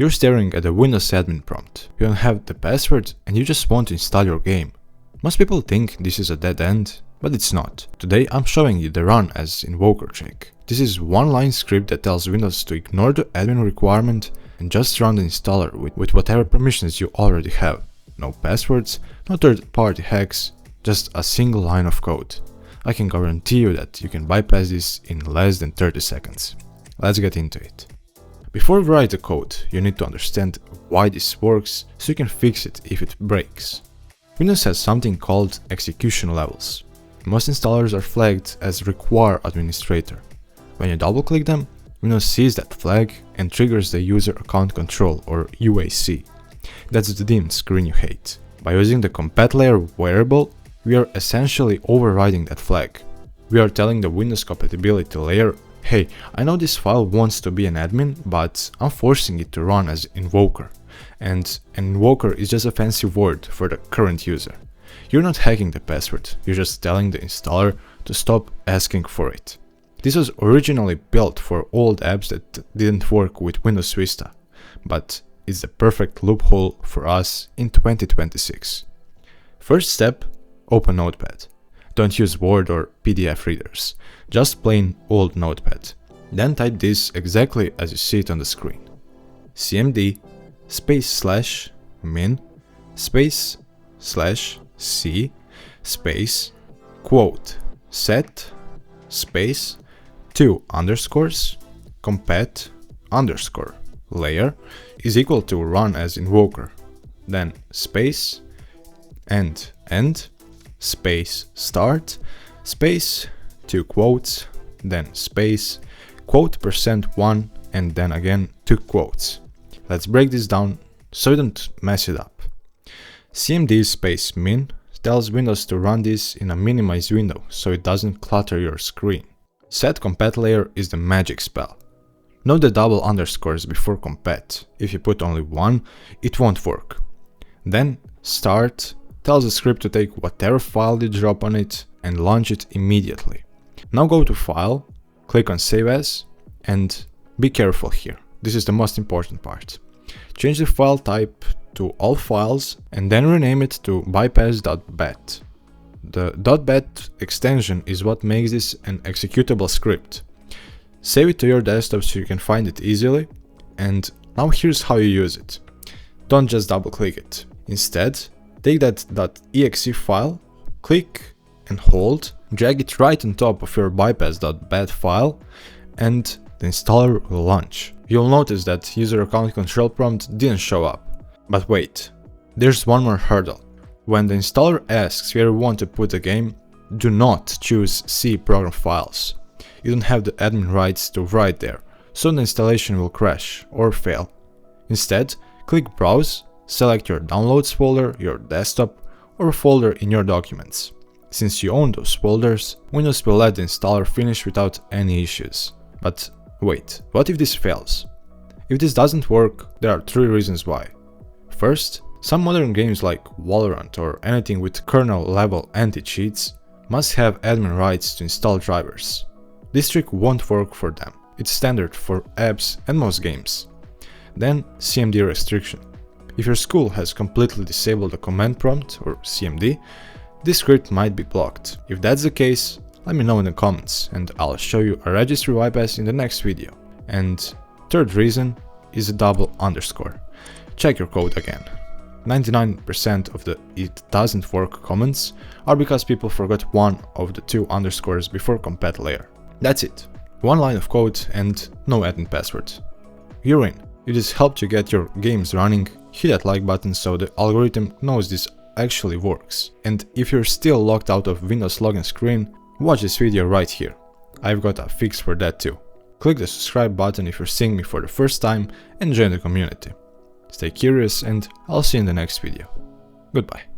You're staring at a Windows admin prompt. You don't have the password and you just want to install your game. Most people think this is a dead end, but it's not. Today I'm showing you the RunAsInvoker check. This is one-line script that tells Windows to ignore the admin requirement and just run the installer with whatever permissions you already have. No passwords, no third-party hacks, just a single line of code. I can guarantee you that you can bypass this in less than 30 seconds. Let's get into it. Before we write the code, you need to understand why this works so you can fix it if it breaks. Windows has something called execution levels. Most installers are flagged as require administrator. When you double click them, Windows sees that flag and triggers the user account control or UAC. That's the dim screen you hate. By using the compat layer variable, we are essentially overriding that flag. We are telling the Windows compatibility layer, hey, I know this file wants to be an admin, but I'm forcing it to run as invoker. And invoker is just a fancy word for the current user. You're not hacking the password, you're just telling the installer to stop asking for it. This was originally built for old apps that didn't work with Windows Vista, but it's the perfect loophole for us in 2026. First step, open Notepad. Don't use Word or PDF readers, just plain old Notepad. Then type this exactly as you see it on the screen. cmd /min /c quote set space 2 underscores compat underscore layer is equal to RunAsInvoker, then space end space start space 2 quotes, then space quote %1 and then again 2 quotes. Let's break this down so you don't mess it up. cmd space min tells Windows to run this in a minimized window so it doesn't clutter your screen. Set compat layer is the magic spell. Note the double underscores before compat. If you put only one, it won't work. Then start tells the script to take whatever file you drop on it and launch it immediately. Now go to File, click on Save As, and be careful here. This is the most important part. Change the file type to all files and then rename it to bypass.bat. The .bat extension is what makes this an executable script. Save it to your desktop so you can find it easily, and now here's how you use it. Don't just double click it. Instead, take that .exe file, click and hold, drag it right on top of your bypass.bat file, and the installer will launch. You'll notice that user account control prompt didn't show up. But wait, there's one more hurdle. When the installer asks where you want to put the game, do not choose C program files. You don't have the admin rights to write there, so the installation will crash or fail. Instead, click Browse, select your Downloads folder, your desktop, or a folder in your documents. Since you own those folders, Windows will let the installer finish without any issues. But wait, what if this fails? If this doesn't work, there are 3 reasons why. First, some modern games like Valorant or anything with kernel level anti-cheats must have admin rights to install drivers. This trick won't work for them. It's standard for apps and most games. Then CMD restriction. If your school has completely disabled the command prompt or CMD, this script might be blocked. If that's the case, let me know in the comments and I'll show you a registry bypass in the next video. And third reason is a double underscore. Check your code again. 99% of the "it doesn't work" comments are because people forgot one of the 2 underscores before compat layer. That's it. One line of code and no admin password. You're in. If this helped you get your games running, hit that like button so the algorithm knows this actually works. And if you're still locked out of Windows login screen, watch this video right here. I've got a fix for that too. Click the subscribe button if you're seeing me for the first time and join the community. Stay curious and I'll see you in the next video. Goodbye.